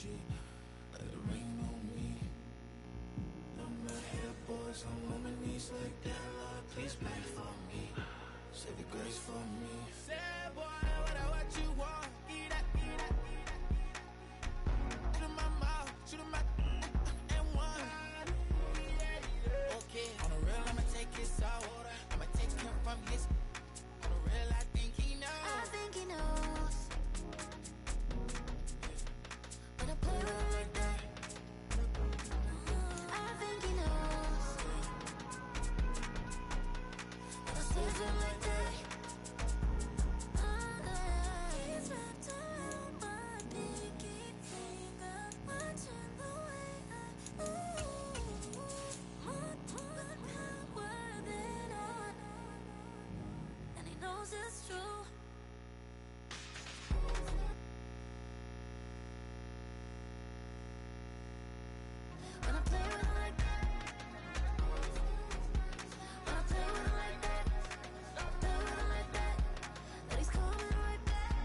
Let it rain on me. I'm not here, boys. I'm on my knees like that. Lord, please pray for me. Say the grace for me. Say, boy, what you want? Eat that, eat that, eat that. Shoot in my mouth, shoot in my and one. Okay, on the real, I'ma take his soul. I'ma take him from his. On the real, I think he knows. I think he knows. When I play with him like that, I think he knows. When I say him like that, he's wrapped around my pinky finger, watching the way I move. More power than on, and he knows it's true. When I play with him like that, when I play with him like that, play with him like that, then he's coming right back.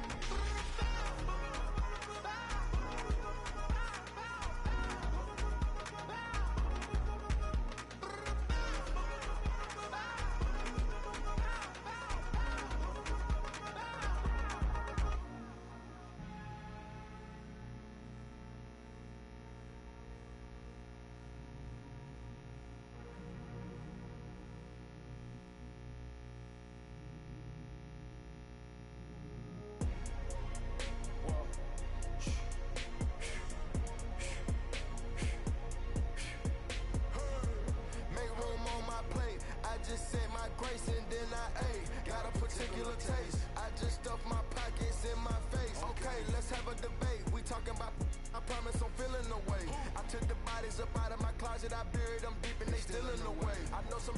Make room on my plate. I just said my grace and then I ate. Got a particular taste. I just stuffed my pockets in my face. Okay, let's have a debate. We talking about. I promise I'm feeling the way. I took the bodies up out of my closet. I buried them deep and they still in the way. I know some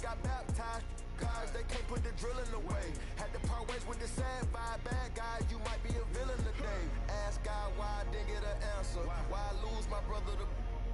got baptized. Guys, they can't put the drilling away. Had to part ways with the sad vibe. Bad guys, you might be a villain today. Ask God why I didn't get an answer. Why I lose my brother to.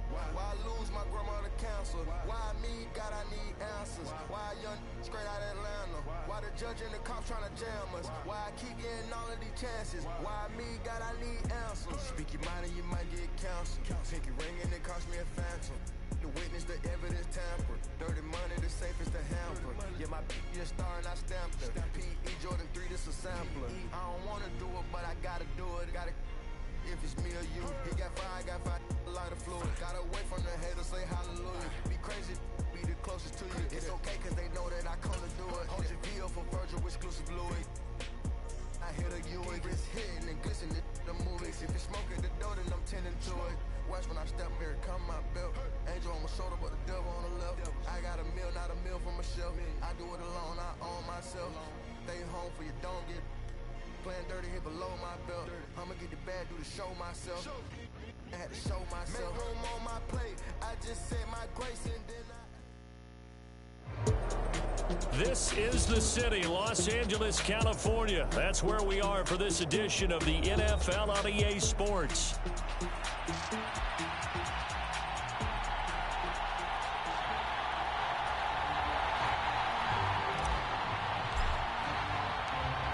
Why I lose my grandma to cancer? Why me? God, I need answers. Why a young straight out of Atlanta? Why the judge and the cops trying to jam us? Why I keep getting all of these chances? Why me? God, I need answers. Speak your mind and you might get counseled. Pinky ring and it cost me a phantom. The witness, the evidence tampered. Dirty money, the safest to hamper. Yeah, my be a star and I stamped her. P.E. Jordan 3, this a sampler. I don't wanna do it, but I gotta do it. Gotta. If it's me or you, he got fire, I got fire, lighter fluid. Got away from the haters, say hallelujah. Be crazy, be the closest to you. It's okay, cause they know that I come to do it. Hold your VO for Virgil, exclusive Louis. I hit a Ewing, wrist hitting and glistening the movies. If you smoke at the door, then I'm tending to it. Watch when I step here, come my belt. Angel on my shoulder, but the devil on the left. I got a meal, not a meal from a shelf. I do it alone, I own myself. Stay home for you, don't get playing dirty here below my belt. I'ma get the bad, do the show myself. I had to show myself. Make room on my plate. I just said my grace and then I. This is the city, Los Angeles, California. That's where we are for this edition of the NFL on EA Sports.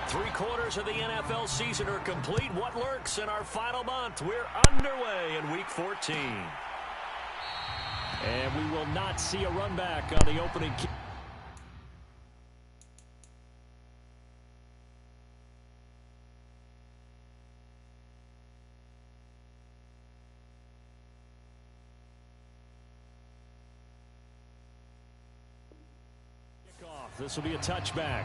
Three-quarters of the NFL season are complete. What lurks in our final month? We're underway in Week 14. And we will not see a run back on the opening kick. This will be a touchback.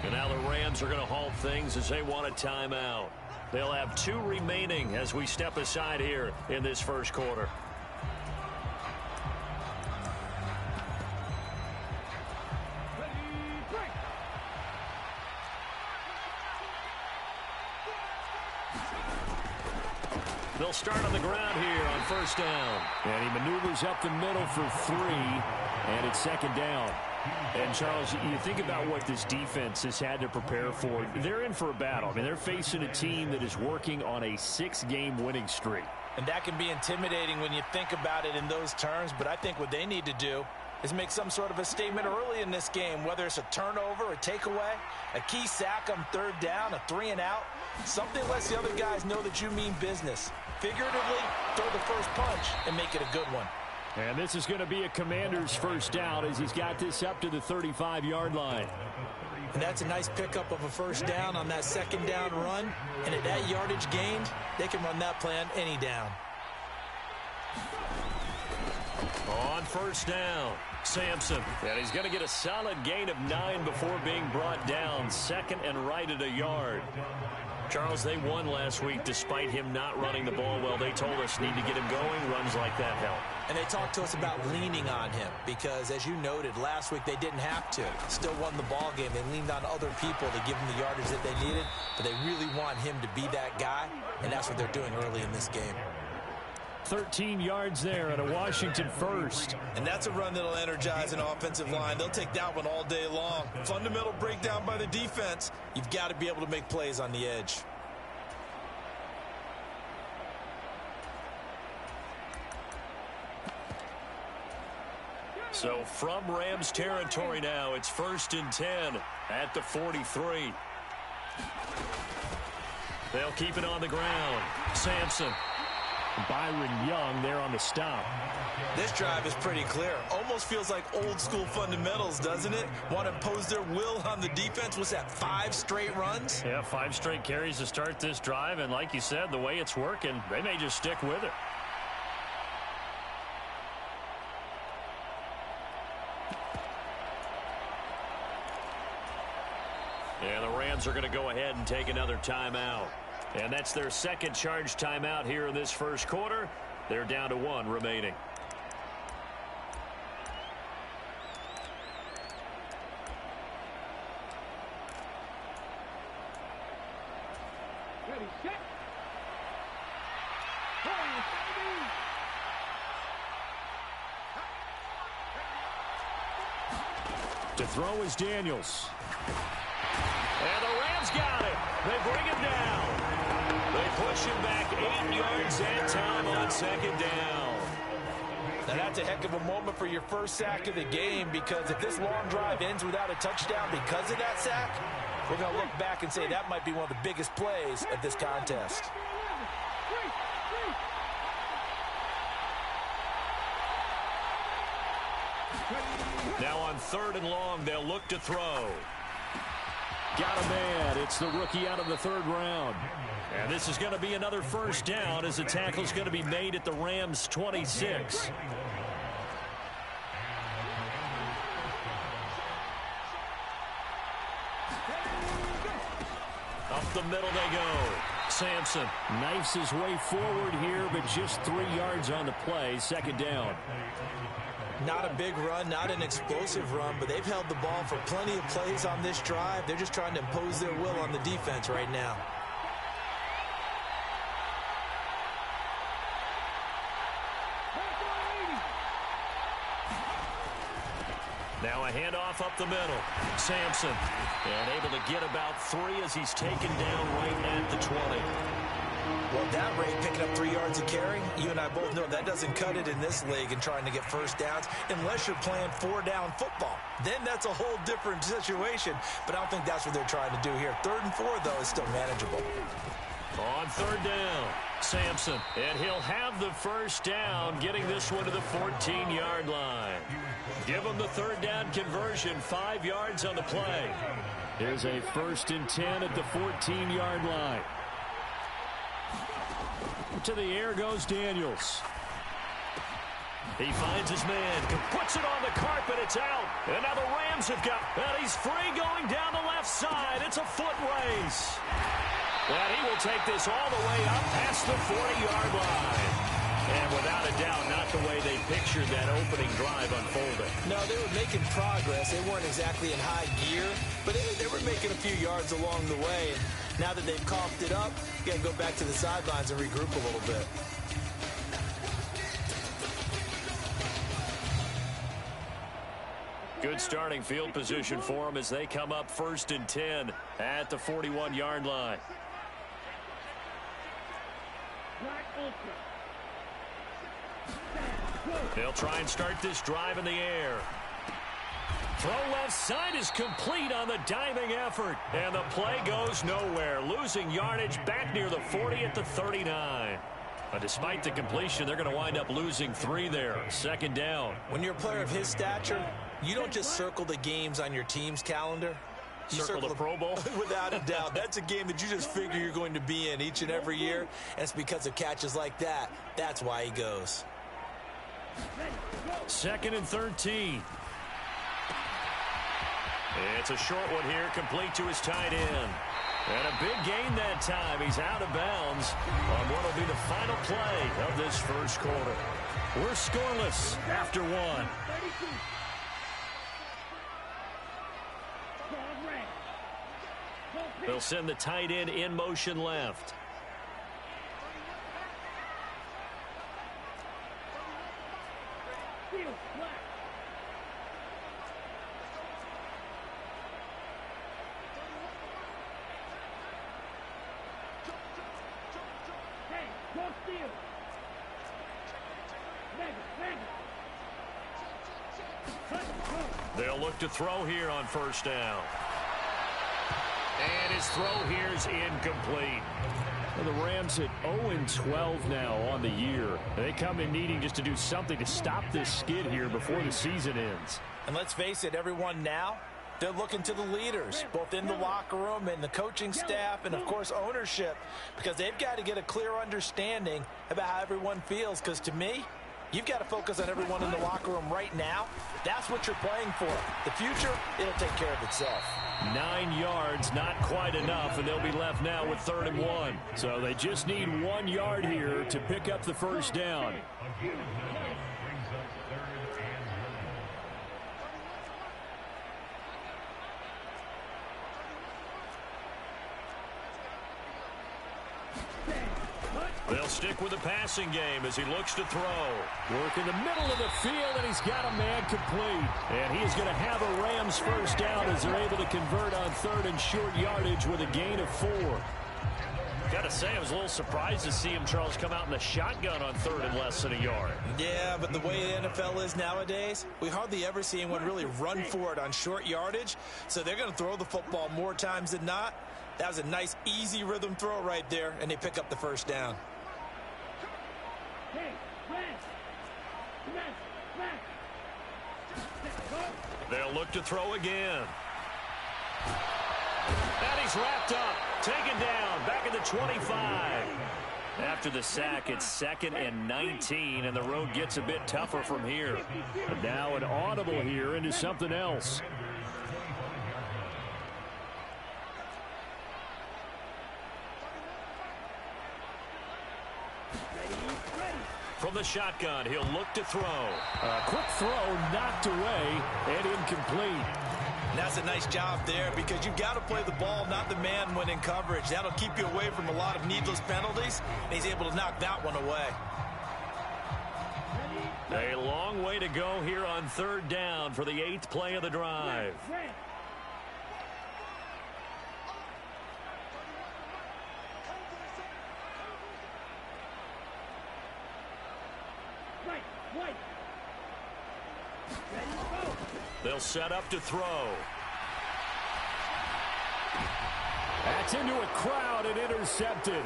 And now the Rams are going to halt things as they want a timeout. They'll have 2 remaining as we step aside here in this first quarter. They'll start on the ground here on first down. And he maneuvers up the middle for 3. And it's second down. And, Charles, you think about what this defense has had to prepare for. They're in for a battle. I mean, they're facing a team that is working on a 6-game winning streak. And that can be intimidating when you think about it in those terms. But I think what they need to do is make some sort of a statement early in this game, whether it's a turnover, a takeaway, a key sack on third down, a 3-and-out. Something lets the other guys know that you mean business. Figuratively, throw the first punch and make it a good one. And this is going to be a Commander's first down as he's got this up to the 35-yard line. And that's a nice pickup of a first down on that second down run. And at that yardage gained, they can run that play on any down. On first down, Sampson. And he's going to get a solid gain of 9 before being brought down. Second and right at a yard. Charles, they won last week despite him not running the ball well. They told us need to get him going. Runs like that help. And they talked to us about leaning on him because, as you noted, last week they didn't have to. Still won the ball game. They leaned on other people to give them the yardage that they needed, but they really want him to be that guy, and that's what they're doing early in this game. 13 yards there at a Washington first. And that's a run that'll energize an offensive line. They'll take that one all day long. Fundamental breakdown by the defense. You've got to be able to make plays on the edge. So from Rams territory now, it's 1st and 10 at the 43. They'll keep it on the ground. Sampson. Byron Young there on the stop. This drive is pretty clear. Almost feels like old school fundamentals, doesn't it? Want to impose their will on the defense. What's that, 5 straight runs? Yeah, 5 straight carries to start this drive. And like you said, the way it's working, they may just stick with it. And the Rams are going to go ahead and take another timeout. And that's their second charge timeout here in this first quarter. They're down to 1 remaining. Ready, set. Play, baby. To throw is Daniels. And the Rams got it. They bring him down. They push him back 8 yards and time on second down. Now that's a heck of a moment for your first sack of the game, because if this long drive ends without a touchdown because of that sack, we're going to look back and say that might be one of the biggest plays of this contest. Now on 3rd and long, they'll look to throw. Got a man. It's the rookie out of the 3rd round. And this is going to be another first down as the tackle is going to be made at the Rams' 26. Up the middle they go. Sampson knifes his way forward here, but just 3 yards on the play. Second down. Not a big run, not an explosive run, but they've held the ball for plenty of plays on this drive. They're just trying to impose their will on the defense right now. Now a handoff up the middle. Sampson, and able to get about 3 as he's taken down right at the 20. Well, that rate, picking up 3 yards of carry, you and I both know that doesn't cut it in this league and trying to get first downs unless you're playing 4-down football. Then that's a whole different situation, but I don't think that's what they're trying to do here. 3rd and 4, though, is still manageable. On 3rd down, Sampson, and he'll have the first down, getting this one to the 14-yard line. Give him the 3rd down conversion, 5 yards on the play. Here's a 1st and 10 at the 14-yard line. To the air goes Daniels. He finds his man, puts it on the carpet, it's out. And now the Rams have got, and he's free going down the left side. It's a foot race. And he will take this all the way up past the 40-yard line. And without a doubt, not the way they pictured that opening drive unfolding. No, they were making progress. They weren't exactly in high gear, but they were making a few yards along the way. And now that they've coughed it up, you got to go back to the sidelines and regroup a little bit. Good starting field position for them as they come up 1st and 10 at the 41-yard line. They'll try and start this drive in the air. Throw left side is complete on the diving effort. And the play goes nowhere. Losing yardage back near the 40 at the 39. But despite the completion, they're going to wind up losing 3 there. 2nd down. When you're a player of his stature, you don't just circle the games on your team's calendar. You circle the Pro Bowl? Without a doubt. That's a game that you just figure you're going to be in each and every year. And it's because of catches like that. That's why he goes. 2nd and 13. It's a short one here, complete to his tight end. And a big gain that time. He's out of bounds on what will be the final play of this first quarter. We're scoreless after 1. They'll send the tight end in motion left. They'll look to throw here on 1st down. And his throw here is incomplete. Well, the Rams at 0-12 now on the year. They come in needing just to do something to stop this skid here before the season ends. And let's face it, everyone now, they're looking to the leaders, both in the locker room and the coaching staff and, of course, ownership, because they've got to get a clear understanding about how everyone feels, because to me, you've got to focus on everyone in the locker room right now. That's what you're playing for. The future, it'll take care of itself. 9 yards, not quite enough, and they'll be left now with 3rd and 1. So they just need 1 yard here to pick up the 1st down. They'll stick with the passing game as he looks to throw. Work in the middle of the field, and he's got a man complete. And he is going to have a Rams 1st down as they're able to convert on 3rd and short yardage with a gain of 4. Got to say, I was a little surprised to see him, Charles, come out in the shotgun on 3rd and less than a yard. Yeah, but the way the NFL is nowadays, we hardly ever see anyone really run for it on short yardage. So they're going to throw the football more times than not. That was a nice, easy rhythm throw right there, and they pick up the 1st down. They'll look to throw again. And he's wrapped up, taken down, back at the 25. After the sack, it's 2nd and 19, and the road gets a bit tougher from here. And now an audible here into something else. From the shotgun, he'll look to throw. A quick throw knocked away and incomplete. And that's a nice job there because you've got to play the ball, not the man when in coverage. That'll keep you away from a lot of needless penalties, and he's able to knock that one away. A long way to go here on 3rd down for the 8th play of the drive. They'll set up to throw. That's into a crowd and intercepted.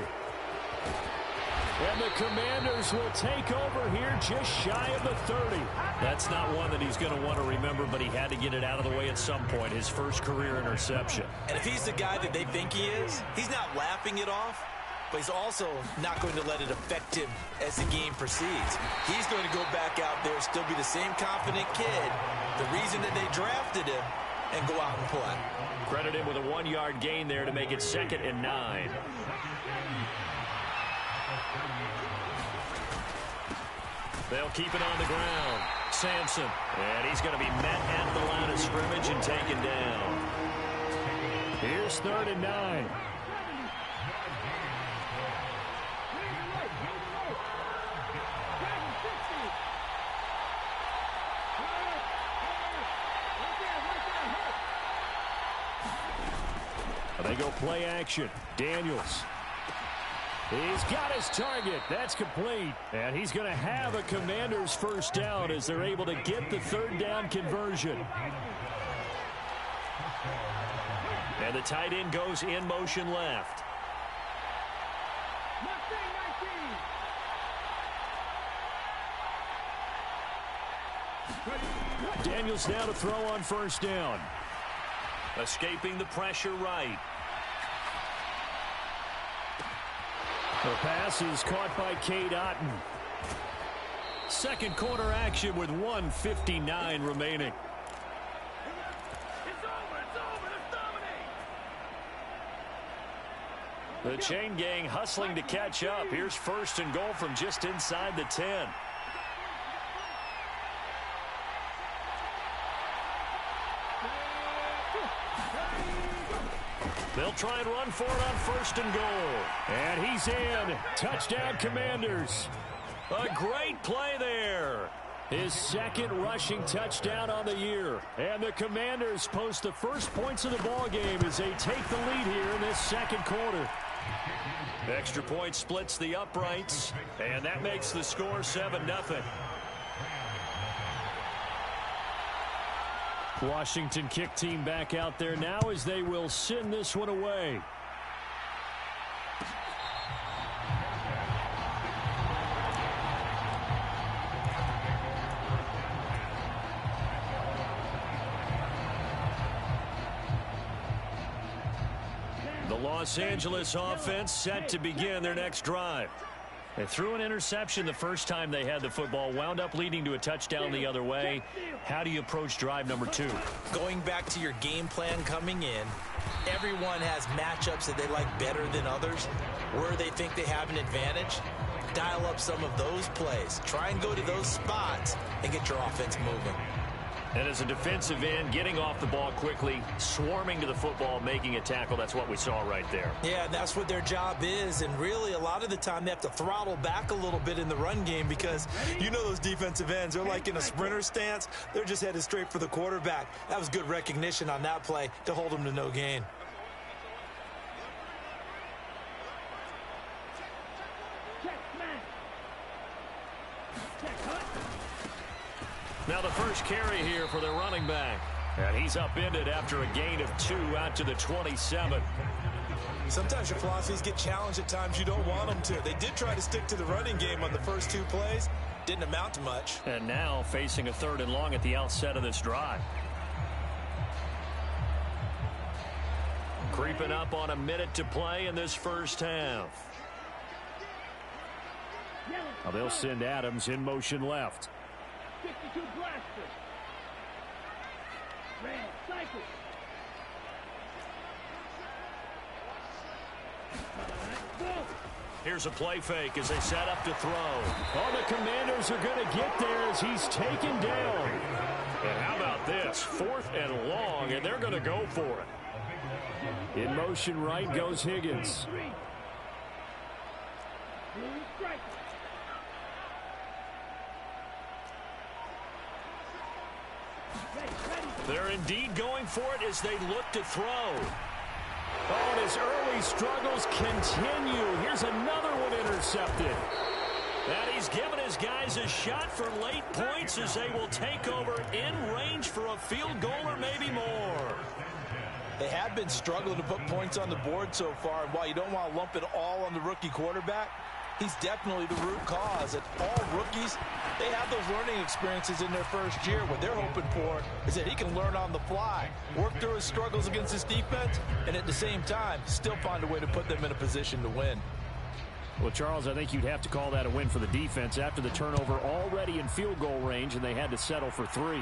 And the Commanders will take over here just shy of the 30. That's not one that he's going to want to remember, but he had to get it out of the way at some point. His first career interception. And if he's the guy that they think he is, he's not laughing it off, but he's also not going to let it affect him as the game proceeds. He's going to go back out there, still be the same confident kid, the reason that they drafted him, and go out and play. Credit him with a 1-yard gain there to make it 2nd and 9. They'll keep it on the ground. Sampson, and he's going to be met at the line of scrimmage and taken down. Here's 3rd and 9. They go play action. Daniels. He's got his target. That's complete. And he's going to have a Commanders first down as they're able to get the third down conversion. And the tight end goes in motion left. Daniels now to throw on first down. Escaping the pressure right. The pass is caught by Cade Otton. Second quarter action with 1:59 remaining. The chain gang hustling to catch up. Here's first and goal from just inside the 10. They'll try and run for it on first and goal. And he's in. Touchdown, Commanders. A great play there. His second rushing touchdown on the year. And the Commanders post the first points of the ball game as they take the lead here in this second quarter. Extra point splits the uprights, and that makes the score 7-0. Washington kick team back out there now as they will send this one away. The Los Angeles offense set to begin their next drive. They threw an interception the first time they had the football, wound up leading to a touchdown the other way. How do you approach drive number 2? Going back to your game plan coming in, everyone has matchups that they like better than others. Where they think they have an advantage, dial up some of those plays. Try and go to those spots and get your offense moving. And as a defensive end, getting off the ball quickly, swarming to the football, making a tackle, that's what we saw right there. Yeah, that's what their job is, and really a lot of the time they have to throttle back a little bit in the run game because you know those defensive ends, they're like in a sprinter stance. They're just headed straight for the quarterback. That was good recognition on that play to hold them to no gain. Now the first carry here for their running back. And he's upended after a gain of 2 out to the 27. Sometimes your philosophies get challenged at times you don't want them to. They did try to stick to the running game on the first 2 plays. Didn't amount to much. And now facing a 3rd and long at the outset of this drive. Creeping up on a minute to play in this first half. Now they'll send Adams in motion left. 62 blaster. Red cycle. Here's a play fake as they set up to throw. Oh, the Commanders are going to get there as he's taken down. And how about this? 4th and long, and they're going to go for it. In motion right goes Higgins. They're indeed going for it as they look to throw. Oh, and his early struggles continue. Here's another one intercepted. And he's given his guys a shot for late points as they will take over in range for a field goal or maybe more. They have been struggling to put points on the board so far, and while you don't want to lump it all on the rookie quarterback, he's definitely the root cause. And all rookies, they have those learning experiences in their first year. What they're hoping for is that he can learn on the fly, work through his struggles against his defense, and at the same time, still find a way to put them in a position to win. Well, Charles, I think you'd have to call that a win for the defense after the turnover already in field goal range, and they had to settle for 3.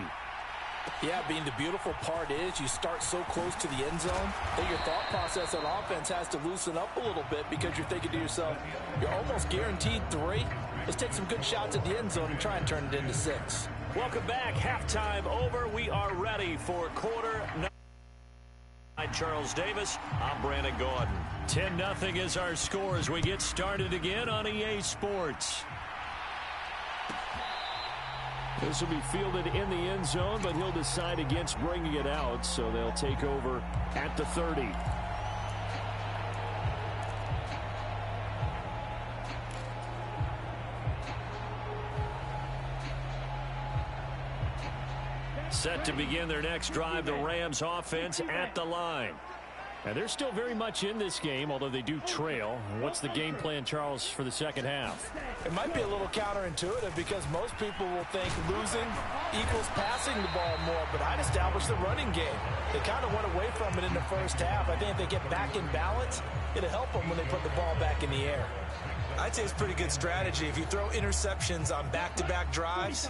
Yeah, Bean, the beautiful part is you start so close to the end zone that your thought process on offense has to loosen up a little bit because you're thinking to yourself, you're almost guaranteed 3. Let's take some good shots at the end zone and try and turn it into 6. Welcome back. Halftime over. We are ready for quarter number. I'm Charles Davis. I'm Brandon Gordon. 10-0 is our score as we get started again on EA Sports. This will be fielded in the end zone, but he'll decide against bringing it out, so they'll take over at the 30. to begin their next drive. The Rams offense at the line. And they're still very much in this game, although they do trail. What's the game plan, Charles, for the second half? It might be a little counterintuitive because most people will think losing equals passing the ball more, but I'd establish the running game. They kind of went away from it in the first half. I think if they get back in balance, it'll help them when they put the ball back in the air. I'd say it's pretty good strategy. If you throw interceptions on back-to-back drives,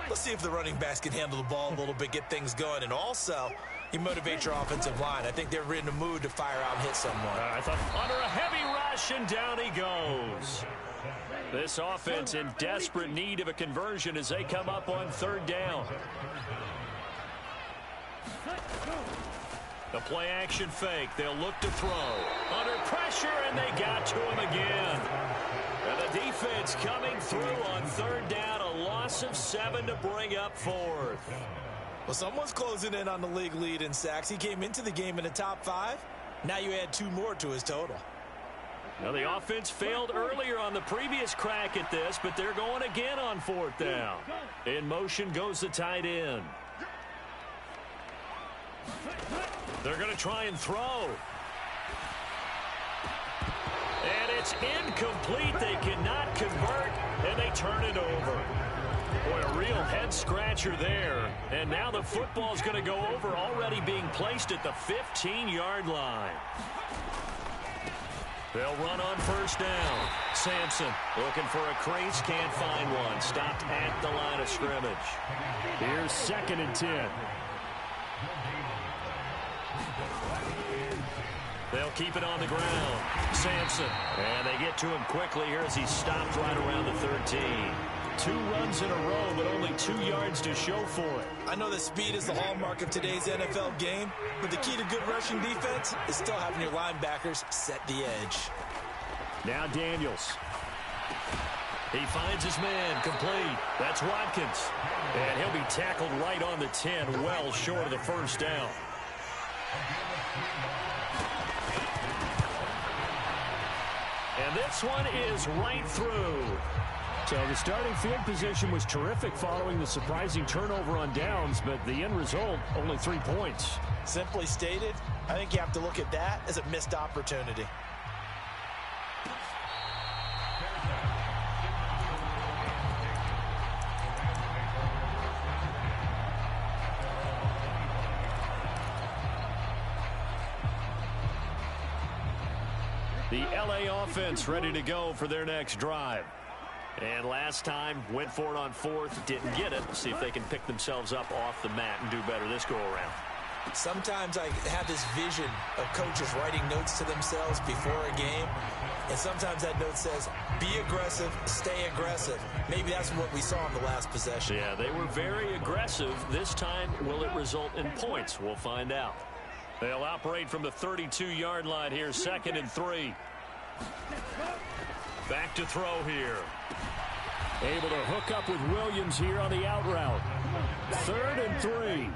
let's see if the running backs can handle the ball a little bit, get things going, and also you motivate your offensive line. I think they're in the mood to fire out and hit someone. I thought under a heavy rush, and down he goes. This offense in desperate need of a conversion as they come up on third down. The play action fake. They'll look to throw. Under pressure, and they got to him again. And the defense coming through on third down. A loss of 7 to bring up fourth. Well, someone's closing in on the league lead in sacks. He came into the game in the top 5. Now you add 2 more to his total. Now the offense failed earlier on the previous crack at this, but they're going again on fourth down. In motion goes the tight end. They're going to try and throw. And it's incomplete. They cannot convert, and they turn it over. Boy, a real head-scratcher there. And now the football's going to go over, already being placed at the 15-yard line. They'll run on first down. Sampson looking for a crease, can't find one. Stopped at the line of scrimmage. Here's 2nd and 10. They'll keep it on the ground. Sampson. And they get to him quickly here as he stopped right around the 13. 2 runs in a row, but only 2 yards to show for it. I know that speed is the hallmark of today's NFL game, but the key to good rushing defense is still having your linebackers set the edge. Now Daniels. He finds his man, complete. That's Watkins. And he'll be tackled right on the 10, well short of the first down. And this one is right through. So the starting field position was terrific following the surprising turnover on downs, but the end result, only 3 points. Simply stated, I think you have to look at that as a missed opportunity. The LA offense ready to go for their next drive. And last time, went for it on fourth, didn't get it. See if they can pick themselves up off the mat and do better this go-around. Sometimes I have this vision of coaches writing notes to themselves before a game, and sometimes that note says, be aggressive, stay aggressive. Maybe that's what we saw in the last possession. Yeah, they were very aggressive. This time, will it result in points? We'll find out. They'll operate from the 32-yard line here, 2nd and 3. Back to throw here. Able to hook up with Williams here on the out route. 3rd and 3.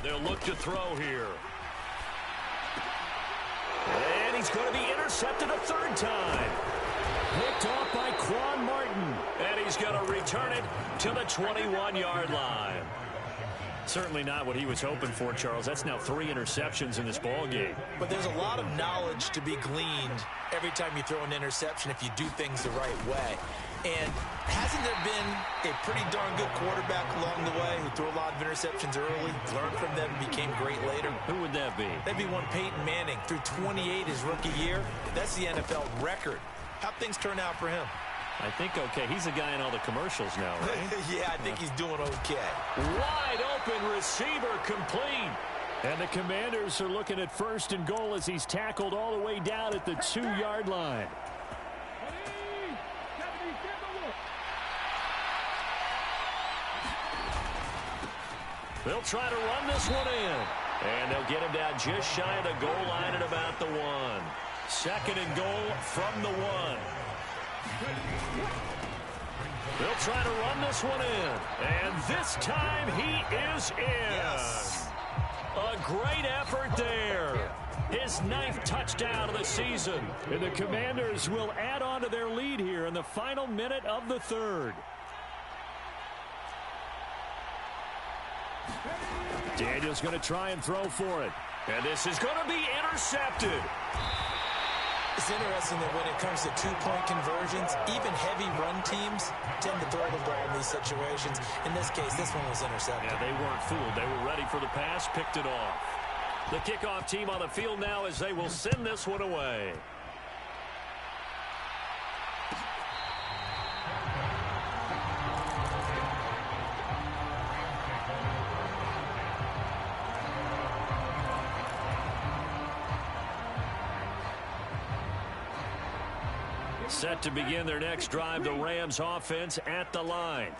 They'll look to throw here. And he's going to be intercepted a 3rd time. Picked off by Quan Martin. And he's going to return it to the 21-yard line. Certainly not what he was hoping for, Charles. That's now 3 interceptions in this ball game. But there's a lot of knowledge to be gleaned every time you throw an interception if you do things the right way. And hasn't there been a pretty darn good quarterback along the way who threw a lot of interceptions early, learned from them, and became great later? Who would that be? That'd be one Peyton Manning. Threw 28 his rookie year. That's the NFL record. How'd things turn out for him? I think okay. He's a guy in all the commercials now, right? Yeah, I think he's doing okay. Wide open receiver, complete. And the Commanders are looking at 1st and goal as he's tackled all the way down at the 2-yard line. They'll try to run this one in. And they'll get him down just shy of the goal line at about the 1. 2nd and goal from the 1. They'll try to run this one in. And this time he is in. Yes. A great effort there. His 9th touchdown of the season. And the Commanders will add on to their lead here in the final minute of the 3rd. Daniels going to try and throw for it. And this is going to be intercepted. It's interesting that when it comes to two-point conversions, even heavy run teams tend to throw the ball in these situations. In this case, this one was intercepted. Yeah, they weren't fooled. They were ready for the pass, picked it off. The kickoff team on the field now as they will send this one away. Set to begin their next drive, the Rams offense at the line.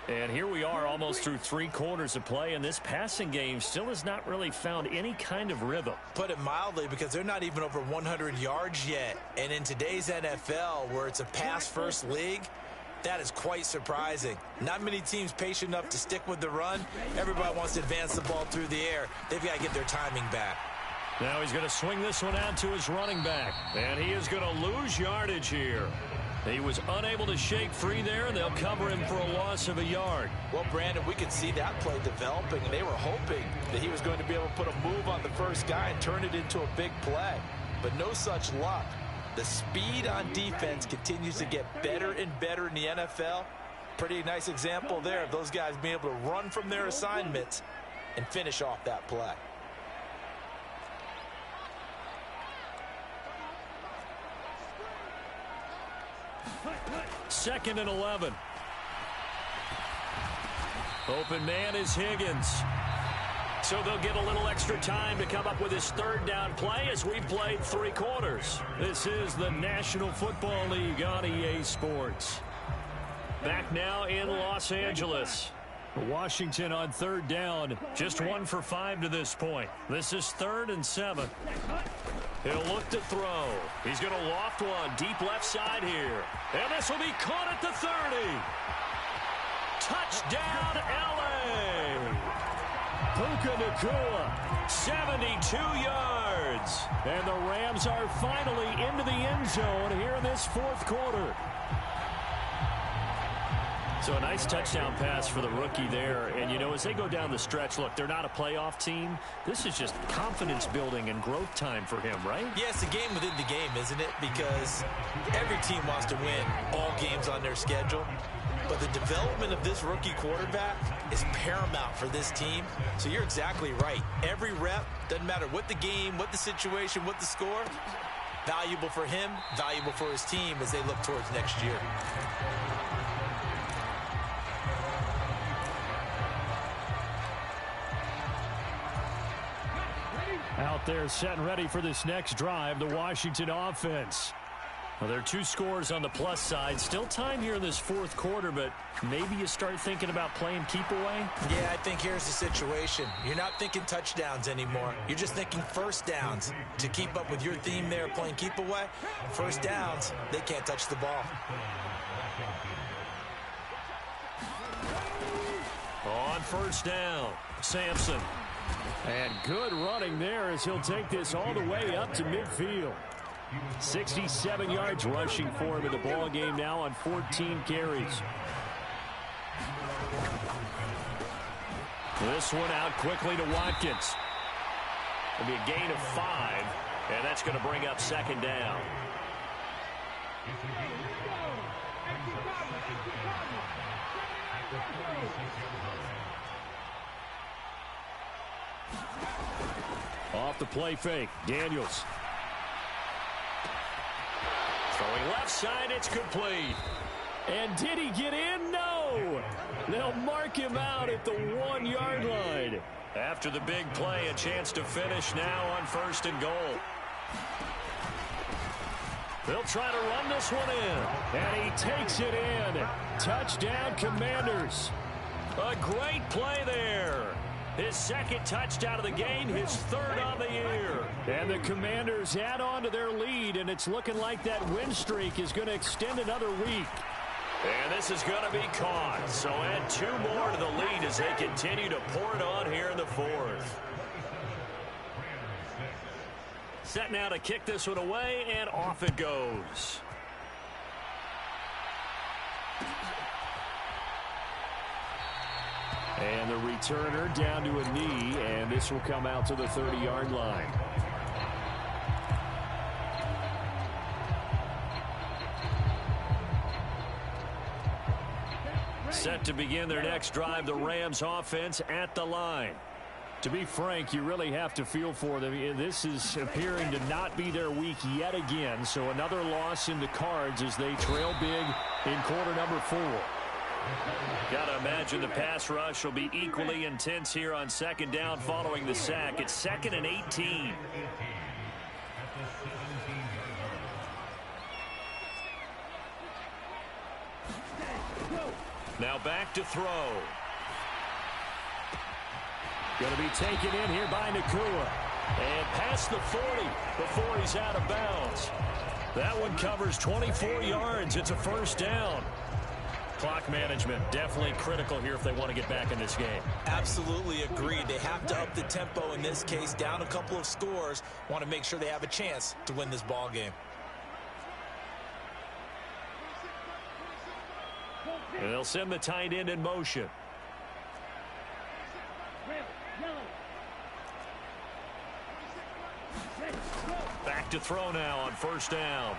And here we are almost through 3 quarters of play, and this passing game still has not really found any kind of rhythm. Put it mildly, because they're not even over 100 yards yet. And in today's NFL, where it's a pass-first league, that is quite surprising. Not many teams patient enough to stick with the run. Everybody wants to advance the ball through the air. They've got to get their timing back. Now he's going to swing this one out to his running back. And he is going to lose yardage here. He was unable to shake free there, and they'll cover him for a loss of a yard. Well, Brandon, we could see that play developing, and they were hoping that he was going to be able to put a move on the first guy and turn it into a big play. But no such luck. The speed on defense continues to get better and better in the NFL. Pretty nice example there of those guys being able to run from their assignments and finish off that play. Second and 11. Open man is Higgins. So they'll get a little extra time to come up with his 3rd down play as we played 3 quarters. This is the National Football League on EA Sports. Back now in Los Angeles. Washington on 3rd down. Just 1 for 5 to this point. This is 3rd and 7. He'll look to throw. He's going to loft one deep left side here. And this will be caught at the 30. Touchdown, L.A. Puka Nacua, 72 yards. And the Rams are finally into the end zone here in this 4th quarter. So a nice touchdown pass for the rookie there. And, you know, as they go down the stretch, look, they're not a playoff team. This is just confidence building and growth time for him, right? Yeah, it's a game within the game, isn't it? Because every team wants to win all games on their schedule. But the development of this rookie quarterback is paramount for this team. So you're exactly right. Every rep, doesn't matter what the game, what the situation, what the score, valuable for him, valuable for his team as they look towards next year. Out there set and ready for this next drive, the Washington offense. Well, there are 2 scores on the plus side. Still time here in this 4th quarter, but maybe you start thinking about playing keep away? Yeah, I think here's the situation. You're not thinking touchdowns anymore. You're just thinking first downs. To keep up with your theme there, playing keep away, first downs, they can't touch the ball. On 1st down, Sampson. And good running there as he'll take this all the way up to midfield. 67 yards rushing for him in the ball game now on 14 carries. This one out quickly to Watkins. It'll be a gain of 5, and that's going to bring up 2nd down. Off the play fake, Daniels. Throwing left side, it's complete. And did he get in? No. They'll mark him out at the 1-yard line. After the big play, a chance to finish now on 1st and goal. They'll try to run this one in. And he takes it in. Touchdown, Commanders. A great play there. His 2nd touchdown of the game, his 3rd on the year. And the Commanders add on to their lead, and it's looking like that win streak is going to extend another week. And this is going to be caught. So add 2 more to the lead as they continue to pour it on here in the fourth. Set now to kick this one away, and off it goes. And the returner down to a knee, and this will come out to the 30-yard line. Set to begin their next drive, the Rams offense at the line. To be frank, you really have to feel for them. This is appearing to not be their week yet again, so another loss in the cards as they trail big in quarter number 4. Got to imagine the pass rush will be equally intense here on second down following the sack. It's 2nd and 18. Now back to throw. Going to be taken in here by Nakua. And past the 40 before he's out of bounds. That one covers 24 yards. It's a first down. Clock management definitely critical here if they want to get back in this game. Absolutely agreed. They have to up the tempo in this case, down a couple of scores. Want to make sure they have a chance to win this ball game. And they'll send the tight end in motion. Back to throw now on first down.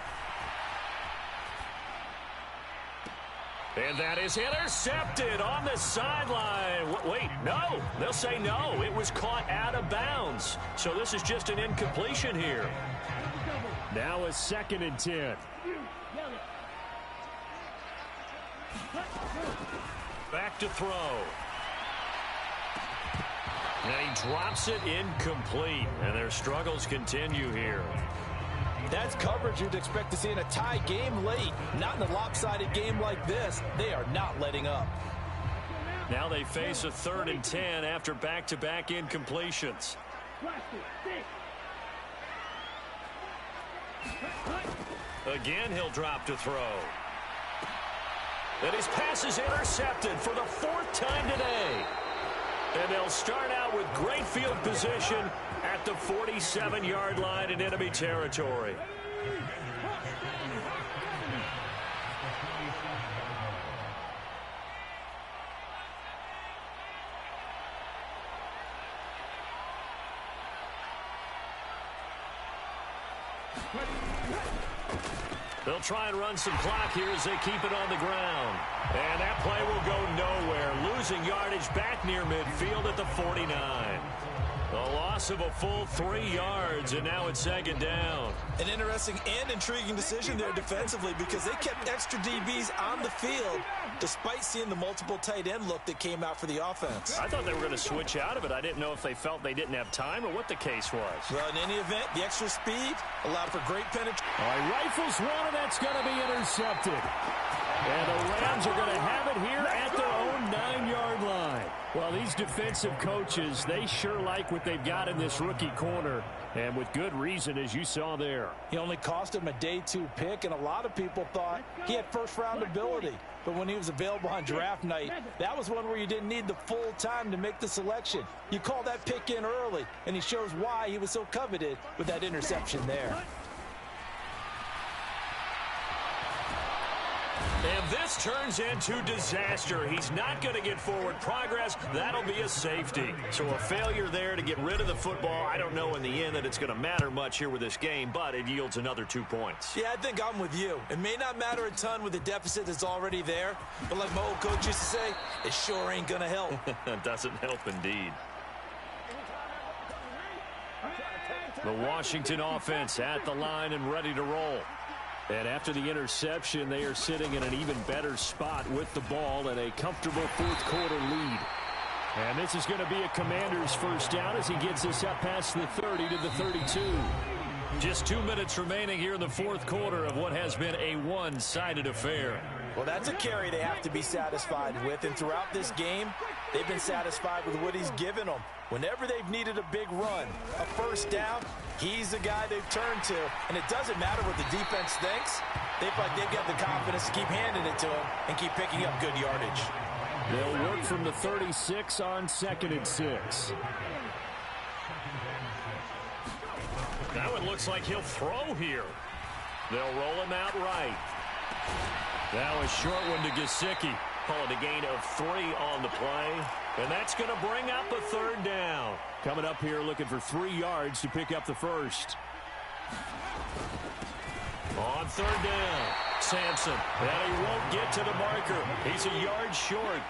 And that is intercepted on the sideline. Wait, no. They'll say no. It was caught out of bounds. So this is just an incompletion here. Now a 2nd and 10. Back to throw. And he drops it incomplete. And their struggles continue here. That's coverage you'd expect to see in a tie game late. Not in a lopsided game like this. They are not letting up. Now they face a 3rd and 10 after back-to-back incompletions. Again, he'll drop to throw. And his pass is intercepted for the 4th time today. And they'll start out with great field position at the 47-yard line in enemy territory. They'll try and run some clock here as they keep it on the ground. And that play will go nowhere. Losing yardage back near midfield at the 49. A loss of a full 3 yards, and now it's 2nd down. An interesting and intriguing decision there defensively because they kept extra DBs on the field despite seeing the multiple tight end look that came out for the offense. I thought they were going to switch out of it. I didn't know if they felt they didn't have time or what the case was. Well, in any event, the extra speed allowed for great penetration. All right, rifles one, and that's going to be intercepted. And the Rams are going to have it here at their own 9-yard line. Well, these defensive coaches, they sure like what they've got in this rookie corner, and with good reason, as you saw there. He only cost him a day 2 pick, and a lot of people thought he had first-round ability. But when he was available on draft night, that was one where you didn't need the full time to make the selection. You call that pick in early, and he shows why he was so coveted with that interception there. And this turns into disaster. He's not going to get forward progress. That'll be a safety. So a failure there to get rid of the football. I don't know in the end that it's going to matter much here with this game, but it yields another 2 points. Yeah, I think I'm with you. It may not matter a ton with the deficit that's already there, but like my old coach used to say, it sure ain't going to help. It doesn't help indeed. The Washington offense at the line and ready to roll. And after the interception, they are sitting in an even better spot with the ball and a comfortable 4th quarter lead. And this is going to be a Commander's first down as he gets us up past the 30 to the 32. Just 2 minutes remaining here in the 4th quarter of what has been a one-sided affair. Well, that's a carry they have to be satisfied with, and throughout this game, they've been satisfied with what he's given them. Whenever they've needed a big run, a first down, he's the guy they've turned to, and it doesn't matter what the defense thinks. They've got the confidence to keep handing it to him and keep picking up good yardage. They'll work from the 36 on 2nd and 6. That one looks like he'll throw here. They'll roll him out right. That was short one to Gesicki. Call it a gain of 3 on the play. And that's going to bring up a 3rd down. Coming up here looking for 3 yards to pick up the first. On 3rd down, Sampson. And he won't get to the marker. He's a yard short.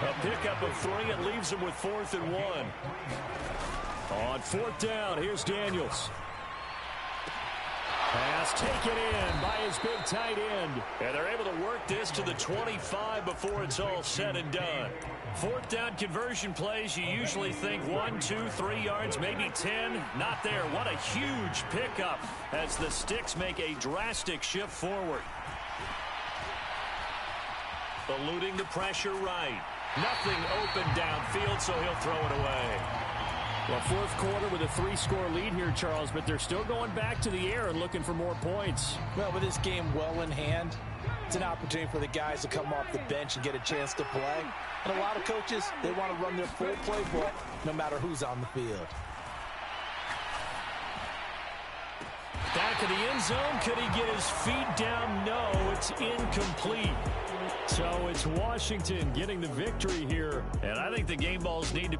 A pickup of 3. It leaves him with 4th and 1. On 4th down, here's Daniels. Pass taken in by his big tight end. And they're able to work this to the 25 before it's all said and done. 4th down conversion plays, you usually think 1, 2, 3 yards, maybe 10. Not there. What a huge pickup as the Sticks make a drastic shift forward. Eluding the pressure right. Nothing open downfield, so he'll throw it away. Well, 4th quarter with a 3-score lead here, Charles, but they're still going back to the air and looking for more points. Well, with this game well in hand, it's an opportunity for the guys to come off the bench and get a chance to play. And a lot of coaches, they want to run their full playbook no matter who's on the field. Back of the end zone. Could he get his feet down? No, it's incomplete. So it's Washington getting the victory here. And I think the game balls need to...